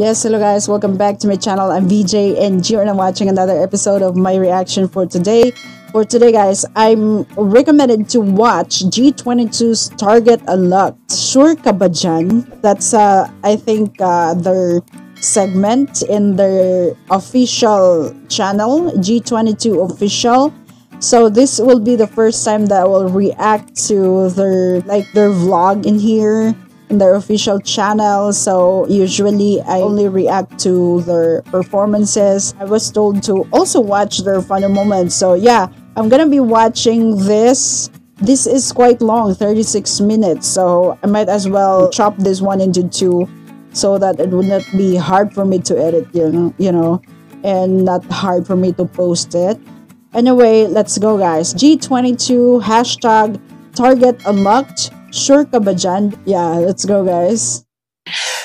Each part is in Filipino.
Yes, hello guys, welcome back to my channel. I'm VJ and you're watching another episode of my reaction for today. For today guys, I'm recommended to watch G22's Target Unlocked. Sure ka ba dyan? That's I think their segment in their official channel, G22 Official. So this will be the first time that I will react to their vlog in here, in their official channel. So usually I only react to their performances. I was told to also watch their funny moments. So yeah, I'm gonna be watching this. This is quite long, 36 minutes. So I might as well chop this one into two so that it would not be hard for me to edit, you know, and not hard for me to post it. Anyway, let's go guys. G22 hashtag Target Unlocked. Sure ka ba dyan? Yeah, let's go guys.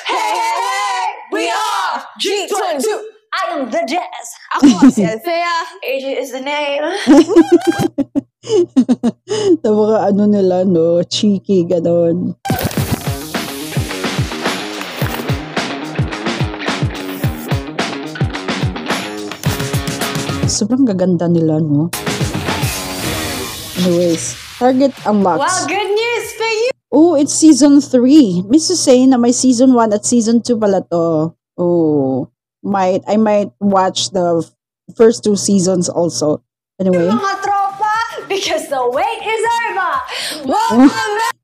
Hey! We are G22! I am the Jazz. Ako si Althea. AJ is the name. Na mga ano nila, no? Cheeky, ganon. Sobrang gaganda nila, no? Anyways, Target Unlocked. Well, good news for you! Oh, it's season 3. Miss Hussein na may season 1 at season 2 pala to. Oh, I might watch the first 2 seasons also. Anyway. Mga tropa, because the wait is over!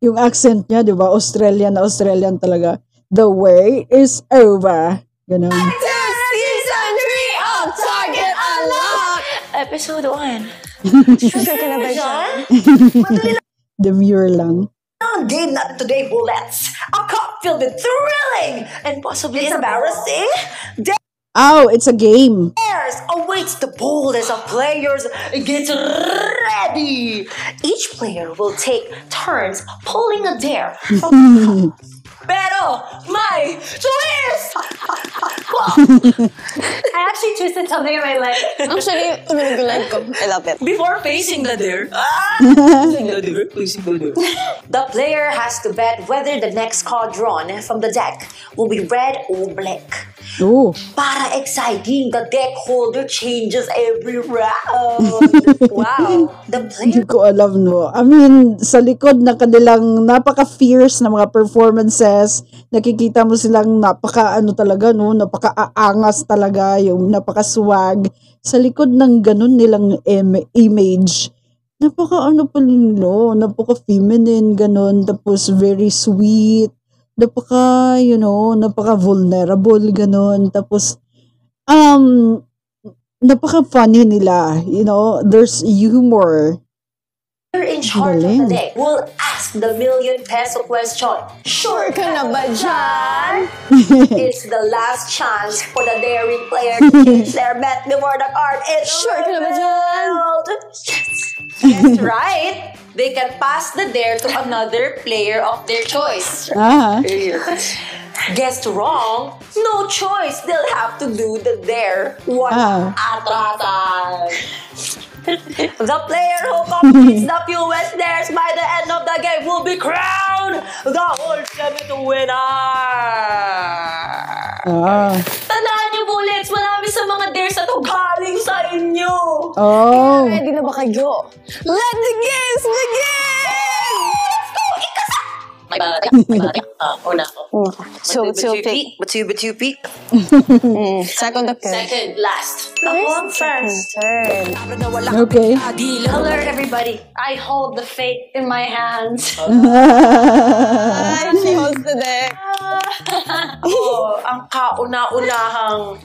Yung accent niya, di ba? Australian na Australian talaga. The wait is over. Ganun. To season 3 of Target Unlocked! Episode 1. Sure ka na ba dyan? Demure lang. Game not today, bullets. A cup filled with thrilling and possibly embarrassing. Oh, it's a game. Dares awaits the boldest of players. Get ready. Each player will take turns pulling a dare from the cup. Pero my twist! I actually twisted something in my leg. Actually, tuminog yung leg ko. I love it. Before facing the dare, the player has to bet whether the next card drawn from the deck will be red or black. Oh. Para exciting, the deck holder changes every round. Wow. The Hindi player ko alam, no? I mean, sa likod ng kanilang napaka-fierce na mga performances, nakikita mo silang napaka-ano talaga, no? Napaka-aangas talaga, yung napaka-swag. Sa likod ng ganun nilang image, napaka-ano pa rin, no? Napaka-feminine, ganun. Tapos, very sweet. Napaka, you know, napaka-vulnerable, ganun. Tapos, napaka-funny nila. You know, there's humor. in charge of the deck will ask the million-peso question. Sure ka na ba dyan? It's the last chance for the daring player to change their bet before the card is Sure ka na ba dyan? Yes. Yes, right. They can pass the dare to another player of their choice. Guessed wrong, no choice. They'll have to do the dare one at a time. The player who completes the fewest dares by the end of the game will be crowned the ultimate winner. Tandaan niyo, bullets, marami sa mga dares na to galing sa inyo. Oh. Ready na ba kayo? Let the games begin! Let's go! Ikasa! May bata. Una ako. Two-feet. Two-feet. Second the Second, last. Ako ang first. Turn. Okay. Hello, everybody. I hold the fate in my hands. She holds the deck. Oh, ang kauna-unahang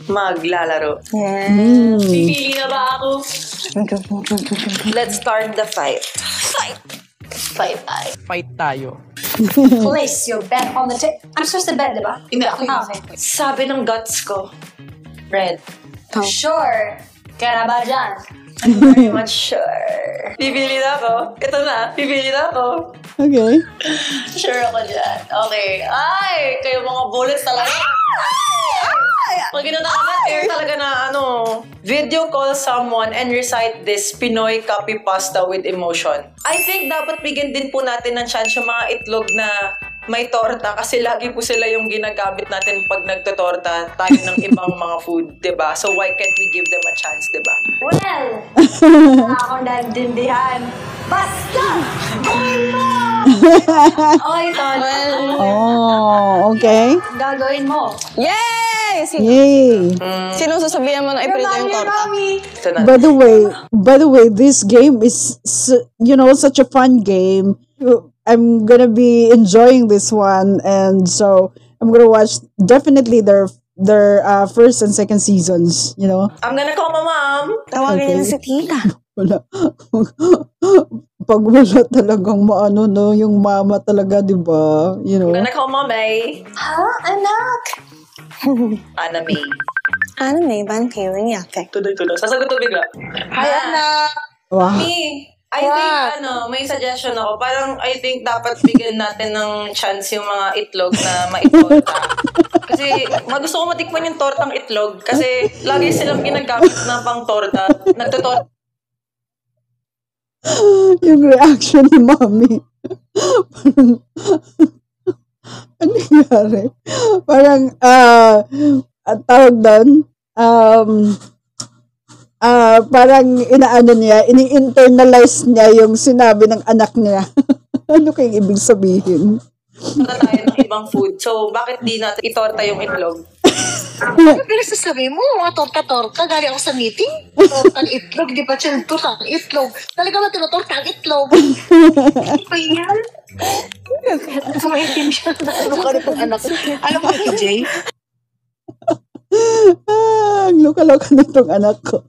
maglalaro. Yeah. Pipili na ba ako? Let's start the fight. Fight! Fight tayo. Fight tayo. Place your bet on the table. I'm supposed to bet, diba? Hindi ako. Okay. Sabi ng guts ko, red. Oh. Sure. Kaya na ba dyan? I'm very much sure. Pipili na ako. Ito na. Pipili na ako. Okay. Sure ako dyan. Okay. Ay! Kayo mga bullets talaga. Pag ginuna ka air talaga na video call someone and recite this Pinoy copy pasta with emotion. I think dapat bigyan din po natin ng chance yung mga itlog na may torta kasi lagi po sila yung ginagamit natin pag nagtotorta tayo ng ibang mga food, diba? So why can't we give them a chance, diba? Well, wala akong naintindihan. Basta! Gawin mo! Okay, Tol. Oh, okay. Gagawin mo. Yay! Yay. Sino sasabihan mo na iprito yung torta? Ito na. By the way, this game is, such a fun game. I'm gonna be enjoying this one, and so I'm gonna watch definitely their first and second seasons. I'm gonna call my mom. Tawagin niya si tita. Wala. Pag wala talagang maano, no, yung mama talaga, di ba? I'm gonna call mommy. Ha? Anak? Ana May. Ano na ibang feeling yate? Tuloy. Sasagot to bigla. Hi, anak. Wow. Me, I think, may suggestion ako. Parang, I think, dapat bigyan natin ng chance yung mga itlog na maitorta. Kasi, gusto ko matikman yung tortang itlog. Kasi, lagi silang ginagamit na pang torta. Nagtotorta. Yung reaction ni Mommy. Parang, ano nangyari? Parang, tawag doon, parang inaano niya, ini-internalize niya yung sinabi ng anak niya. Ano kayong ibig sabihin? Tayo ng ibang food. So, bakit di natin itorta yung itlog? Pero sasabihin mo, mga torta-torta, galing ako sa meeting. Tortang itlog, di ba siya tortang itlog? Talaga ba tinotortang itlog? Ano ba yan? Maintindihan na ano ka rin itong anak. Alam mo, PJ? Ang luka-luka na itong anak ko.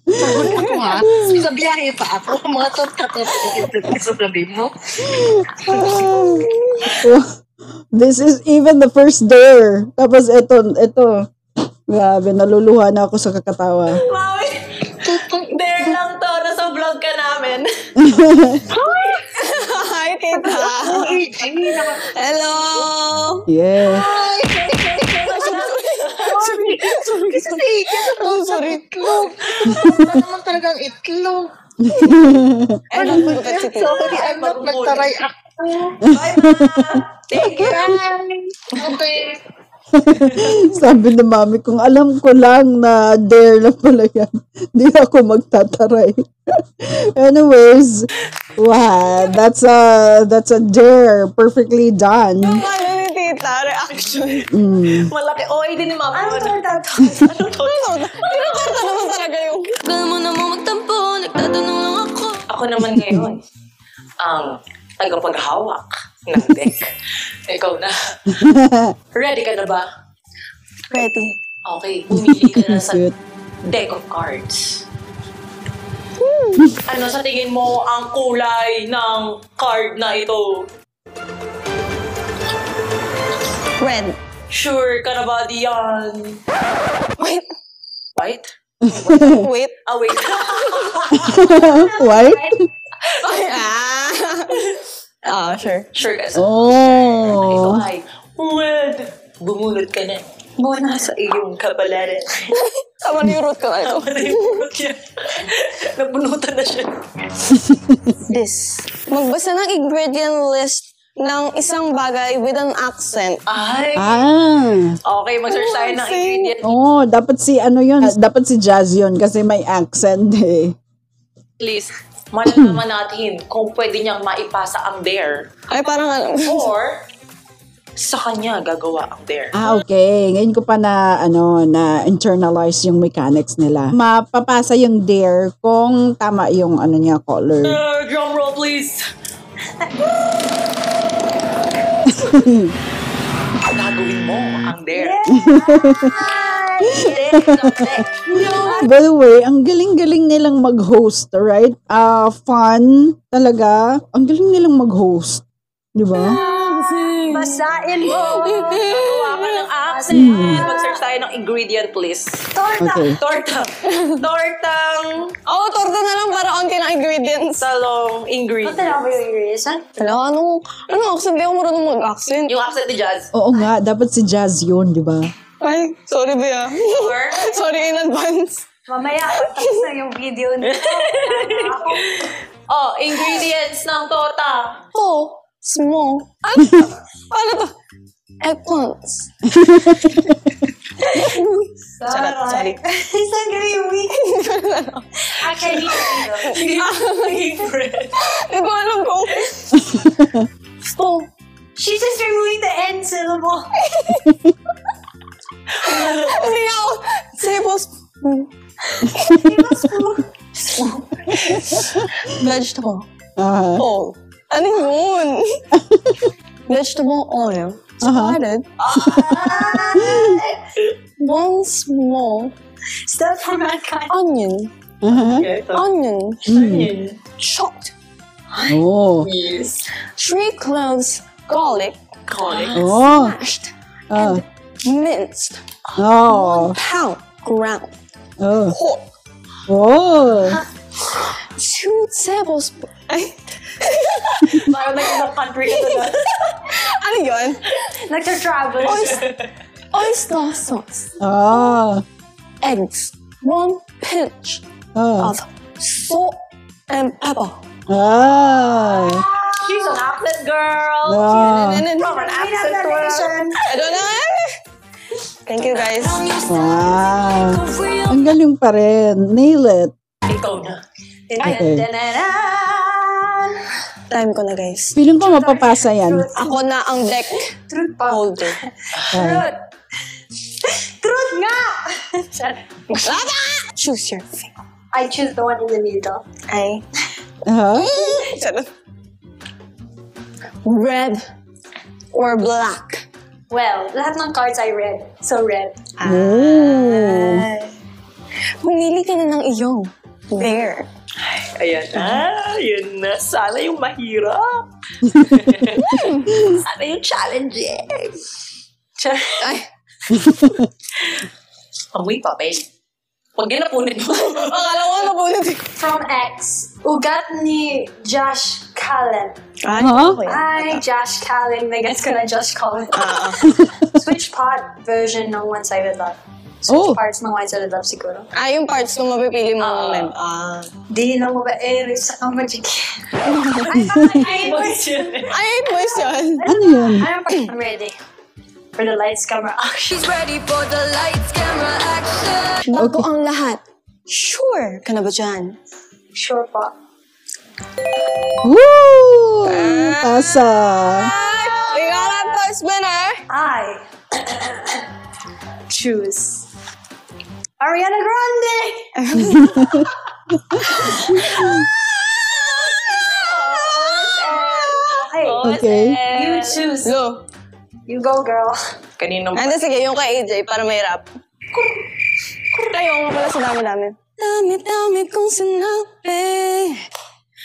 Sabi ako ha, sa biyahe pa ako, mga torta-torta itlog. Sasabihin mo? This is even the first dare. Tapos ito. Grabe, naluluha na ako sa kakatawa. Mami, dare lang to. Nasa vlog ka namin. Hi, tita. Hello. Yeah. Sorry, itlog. Wala naman talagang itlog. Ano po ba si tita? Sorry, anak, nagtaray ako. Bye, ma. Thank you. Okay. Sabi ng mami, kung alam ko lang na dare lang pala yan, di ako magtataray. Anyways, wow, that's a dare. Perfectly done. Ano ni tita? Reaction. Malaki. OA din ni mama. Ano torta? Tinatorta naman talaga yung... Gano'n mo naman magtampo. Nagtatanong lang ako. Ako naman ngayon, ang tagapaghawak ng deck. Ikaw na. Ready ka na ba? Ready. Okay, pumili ka na sa Cute. deck of cards. Ano sa tingin mo ang kulay ng card na ito? Red. Sure ka na ba diyan? Wait. White? Wait. Wait. White? Sure. Sure ka sa... Ito Oh. ay red. Bumunot ka na. Muna sa iyong kapalaran. Tama na yung root ko na ito. Tama na yung bunot niya. Nabunutan na siya. This. Magbasa ng ingredient list ng isang bagay with an accent. Ay. Okay, mag-search tayo ng ingredient. Oh, dapat si ano yun? Dapat si Jazz yun kasi may accent eh. Please, malalaman natin kung pwede niyang maipasa ang dare. Ay, parang ano. Or, sa kanya gagawa ang dare. Okay. Ngayon ko pa na internalize yung mechanics nila. Mapapasa yung dare kung tama yung niya color. Drum roll, please. Gagawin mo ang dare. By the way, ang galing-galing nilang mag-host, right? Fun talaga. Ang galing nilang mag-host. Di ba? Basain mo. Gawa ka ng accent. Mag-search tayo ng ingredient list. Torta. Okay. Tortang Torta na lang para onti ng ingredients. talong ingredient. Torta na ba yung ingredients? Wala, ano accent? Di ako marunong mag-accent. Yung accent ni Jazz. Oo nga, dapat si Jazz yun, di ba? Ay, sorry ba? Or, Sorry in advance. Mamaya, tapos na yung video nito. ingredients ng torta. Oh, small. Ano to? Eggplants. Sorry. It's not gonna be weak. Actually, Hindi ko alam kung... she's just removing the end syllable. Hindi nga ako. Tablespoon. Vegetable. Oil. Ano yun? Vegetable oil. Started. One small Step from mankind. onion. Onion. Chopped. Oh. Yes. 3 cloves garlic. Oh. Smashed. Ah. Minced. Oh. Pound. Ground. Oh. Pork. Oh. 2 tablespoons. Ay, Parang nag-ibang country ka na. ano yun? Nagtra-travel. Oyster sauce. Ah. Eggs. 1 pinch Ah. of salt and pepper. Ah. She's an athlete girl. Ah. From an athlete nation. I don't know. Thank you, guys. Wow. Ang galing pa rin. Nail it. Ikaw na. Okay. Time ko na, guys. Feeling ko mapapasa yan. Ako na ang deck Truth pa. holder. Ah. Truth nga! Choose your thing. I choose the one in the middle. Ay. Ah. Red or black? Well, lahat ng cards I read. So red. Oh. Pumili ka na ng iyong bear. Ayan na. Yun na. Sana yung mahirap. Sana yung challenging. Ay. Amoy pa, babe. Huwag yun napunit mo. Akala ko napunit. From X. Ugat ni Josh Callen. Huh? Hi, Josh Callen. Nag-gets ko na Josh Callen. Switch pot version ng One-Sided Love. Switch Oh. parts ng One-Sided Love siguro. Yung parts nung mapipili mo ng mem. Di na mo ba sa magic? Ay, boys yun. Ay, boys yun. Ano yun? I'm ready. For the lights, camera, action. She's ready for the lights, camera, action. Bago ang lahat. Sure ka na ba dyan? Sure po. Woo! Pasa. We got our first winner. I choose Ariana Grande. Okay. Okay. You choose. Go. You go, girl. Ano, sige, yung kay AJ para may rap. Tayo nga pala sa dami-dami. Dami-dami kong sinabi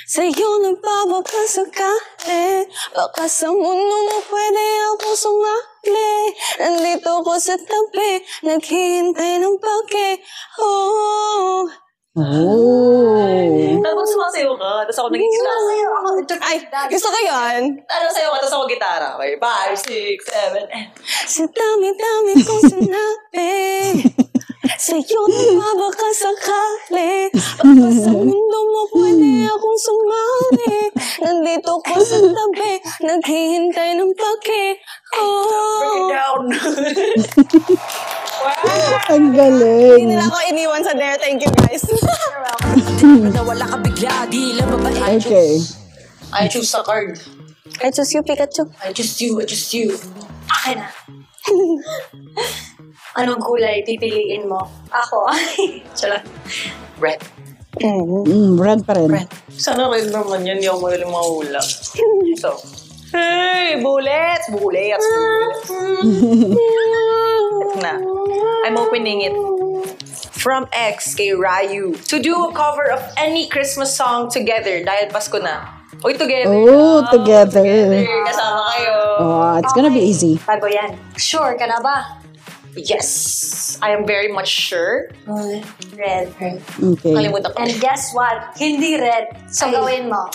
sa'yo nagpapakasakali. Baka sa mundo mo pwede ako sumali. Nandito ko sa tabi, naghihintay ng pagke. Oh. Oh. Tapos sumasayo ka, tapos ako naging gitara. Ay, gusto ko yun. Sayo ka, tapos ako gitara. Okay, 5, 6, 7, Sa dami-dami kong sinabi sa'yo nagpapakasakali. Baka sa mundo mo pwede akong sumali. Nandito ko sa tabi, naghihintay ng pagke. Oh. down. Ang Hindi galing. nila ako iniwan sa there. Thank you, guys. Wala ka bigla, di lang babae. Okay. I choose a card. I choose you, Pikachu. I choose you, I choose you. Akin na. Anong kulay pipiliin mo? Ako. Charot. Red. Red pa rin. Sana red naman yun, yung magaling mahula. So, hey, bullets! Bullets! Ito na. I'm opening it. From X kay Ryu. To do a cover of any Christmas song together dahil Pasko na. Uy, together. Oh, together. Kasama kayo. Oh, it's gonna be easy. Bago yan. Sure ka na ba? Yes. I am very much sure. Red. Okay. Kalimutan ko. And guess what? Hindi red. So gawin mo.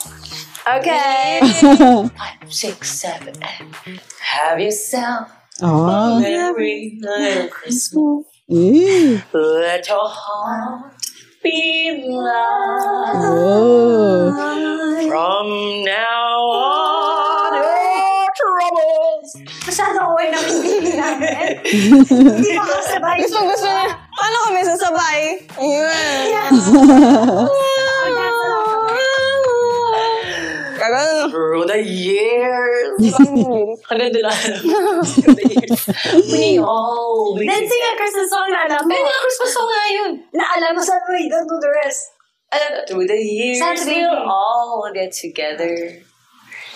Okay. 5, 6, 7, 8. Have yourself Oh. a merry little Christmas. Eh. Let your heart be light. Oh. From now on. Sana all nakikita namin. Hindi makasabay. Gusto niya. Paano kami sasabay? Ayun. Through the years. Hanggang doon lang. We all be Then sing a Christmas song na alam mo. May mga Christmas song nga yun. Na alam mo, sabi mo, you don't do the rest. Through the years, Saturday. we'll all get together.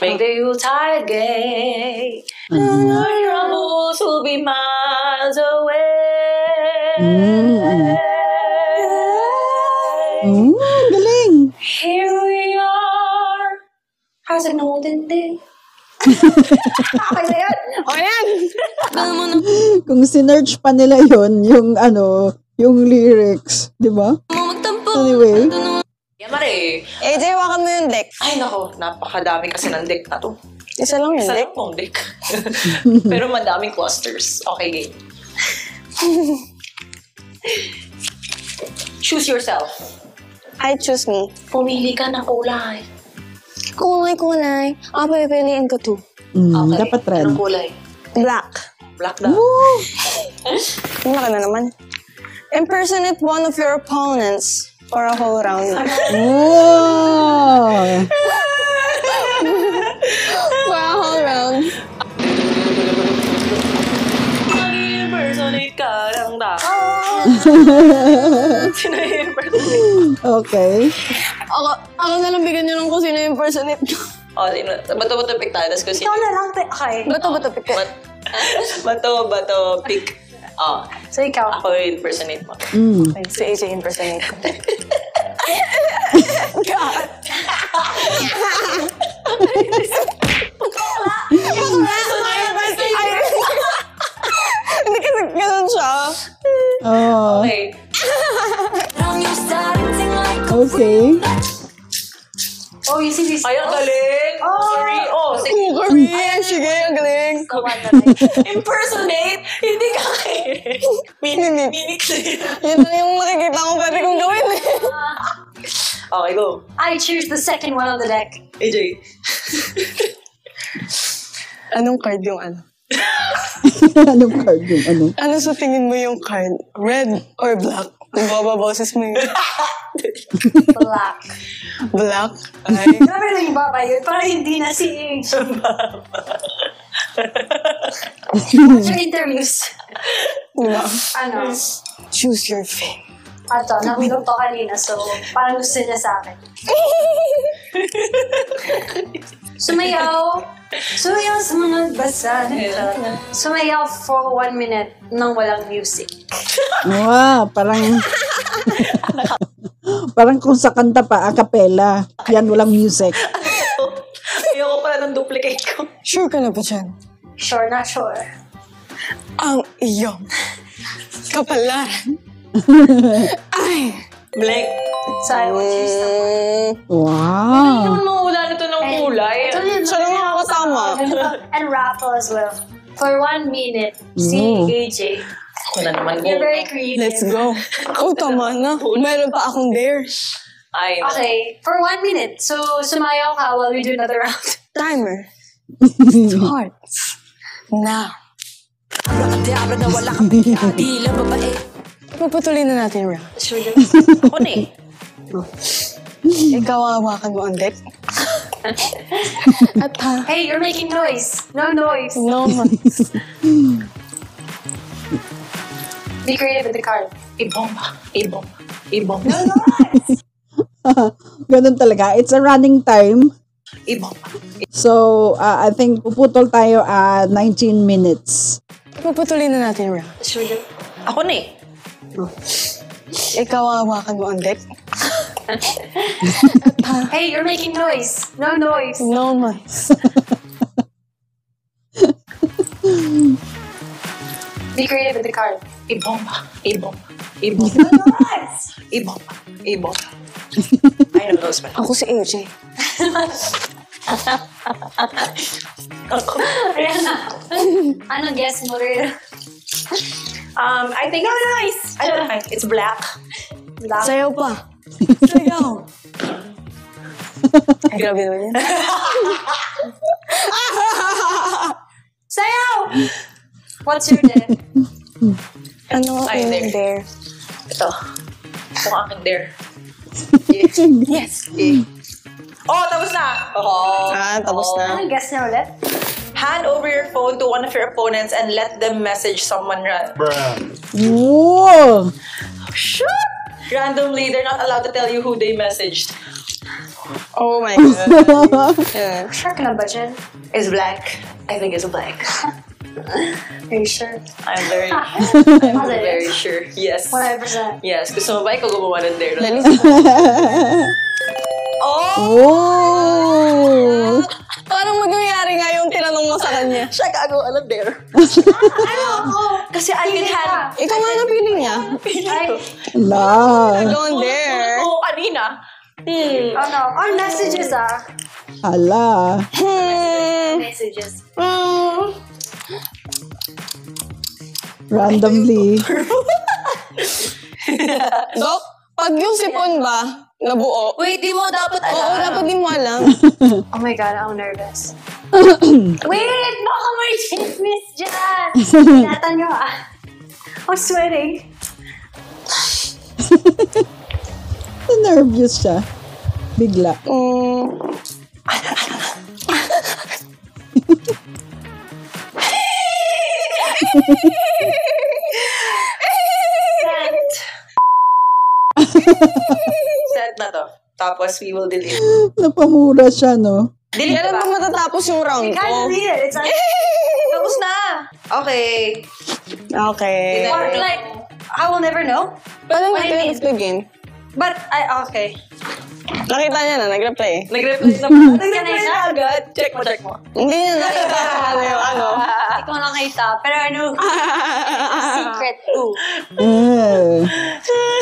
Make the Yuletide gay. Our troubles will be miles away. Galing. Here we are. How's it no din? Okay na yan. O yan! Kung sinerch pa nila yon yung yung lyrics, di ba? Anyway. Yamare. AJ, wakan mo yung deck. Ay nako, napakadami kasi ng deck na to. Isa lang yung Isa deck. lang pong deck. Pero madaming clusters. Okay, game. Choose yourself. I choose me. Pumili ka ng kulay. Kulay. Pipiliin ko to. Dapat red. Anong kulay? Black. Black daw. Yung laki na naman. Impersonate one of your opponents for a whole round. Wow! For a whole round. Mag-impersonate ka ng tao. Sino yung impersonate? Okay. Ako na lang bigyan nyo ng kung sino yung impersonate ko. O, bato-bato pick tayo. Tapos kung sino. Ikaw na lang, okay. Bato, pick. Bato pick. Oh, So ikaw. ako yung impersonate mo. Si AJ impersonate ko. Hindi kasi ganun siya. Oh, Okay. okay. Oh, yung si Ay, ang galing! Sorry. Oh, sige. Sige, ang galing. Impersonate? Hindi ka Mimik. Mimik. Yun na yung nakikita ko pwede kong gawin. Okay, go. I choose the second one on the deck. AJ. Anong card yung ano? Anong card yung ano? Ano sa tingin mo yung card? Red or black? Kung bababoses mo yun. Black. Black? Ay. Grabe lang yung baba yun. Para hindi na si Age. What's your interviews? Diba? Ano? Choose your fate. Ato, nahulog to kanina. So, parang gusto niya sa akin. Sumayaw. Sumayaw sa mga basa. Sumayaw for 1 minute nang walang music. Wow, parang kung sa kanta pa, a cappella. Yan, walang music. Ayoko pala ng duplicate ko. Sure ka na ba dyan? Sure na sure. Ang iyong kapalaran ay Blank. So, I will choose someone. Wow. Yung mawala nito ng kulay. Ito yun. siya lang makakasama. And raffle as well. For 1 minute, si AJ. Ako na naman. You're very creative. Let's go. Oh, tama na. Meron pa akong dare. Ay, no. Okay, for 1 minute. So, sumayaw ka while we do another round. Timer. Hearts. Now. Abra na wala kang bigla. Di lang babae. Pagpatuloy na natin, Ra. Ako na eh. Ikaw hawakan mo ang deck. At Hey, you're making noise. No noise. no, Be creative with the card. Ibomba. Ganun talaga. It's a running time. Ibomba. So, I think puputol tayo at 19 minutes. pagpatuloy na natin, Ra. Ako na eh. Ikaw hawakan mo ang deck. Hey, you're making noise. No noise. No noise. Be creative with the card. Ibomba. No noise. Ibomba. I know those men. Ako si AJ. Ayan na. Anong guess mo rin? I think no noise. I don't know. It's black. Sayaw pa. Sayaw. Ay, grabe naman yan. Sayaw! What's your dare? Ano Ay, yung there? Ito. Ito ang aking dare. Yes. Oh, tapos na! Oh. Tapos na. Anong guess niya ulit? Hand over your phone to one of your opponents and let them message someone Whoa! randomly. They're not allowed to tell you who they messaged. Oh my God. Yeah. Sure ka na ba dyan? It's black. I think it's black. Are you sure? I'm very sure. Yes. 100%. Yes. Gusto mo ba ikaw gumawa ng dare? Dali. Oh! Parang magyayari nga yung tinanong mo sa kanya. Siya gagawa ng dare. Kasi I can hand... Ikaw nga napili niya. Ay, Hala. Don't dare. Oo, kanina. ano? Or messages Hala. Messages. Randomly. Dok, pag yung sipon ba, nabuo? Wait, di mo dapat Oo, dapat di mo alam. Oh my God, I'm nervous. Wait! Baka may chismis dyan! Ingatan nyo I'm sweating. Nervous siya. Bigla. Set na to. Tapos we will delete. Napamura siya, no? Delete Kailan ba? ba matatapos yung round You can't ko? delete it. It's like, Tapos na. Okay. Okay. or like, I will never know. Paano What do you natin mean? begin? But, okay. Nakita niya na, nag-reply. Nag-reply na ba? Nag-reply na agad. Check mo. Hindi niya nakita kung ano yung ano. Hindi ko nakita. Pero ano, secret too.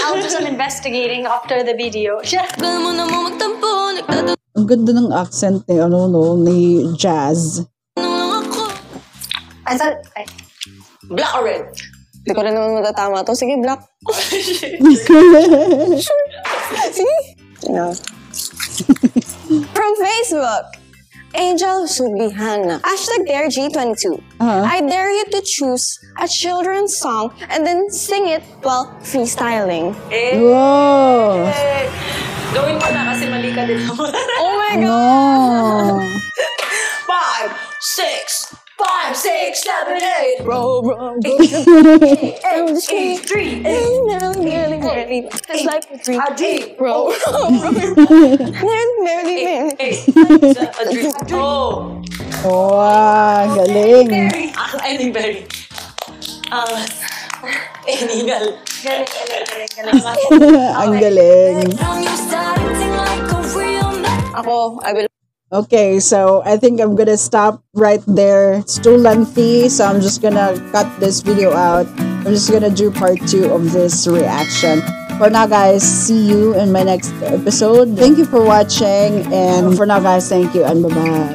I'll do some investigating after the video. Ang ganda ng accent ni, ni Jazz. I thought, Black or red? Hindi ko rin naman matatama to. Sige, black. Sige. Yeah. From Facebook, Angel Subihana. #DareG22. I dare you to choose a children's song and then sing it while freestyling. Wow! Gawin mo na kasi mali ka din naman. Oh my God! No! 5, 6, 7, 8. Bro. 8, 3, 8. It's like a dream. A dream. Bro. A dream. Oh. Wow! Galing! Any berry. Eningal. Ang galing! Ako, I will. Okay, so I think I'm gonna stop right there. It's too lengthy, so I'm just gonna cut this video out. I'm just gonna do part 2 of this reaction. For now, guys, see you in my next episode. Thank you for watching, and for now, guys, thank you and bye-bye.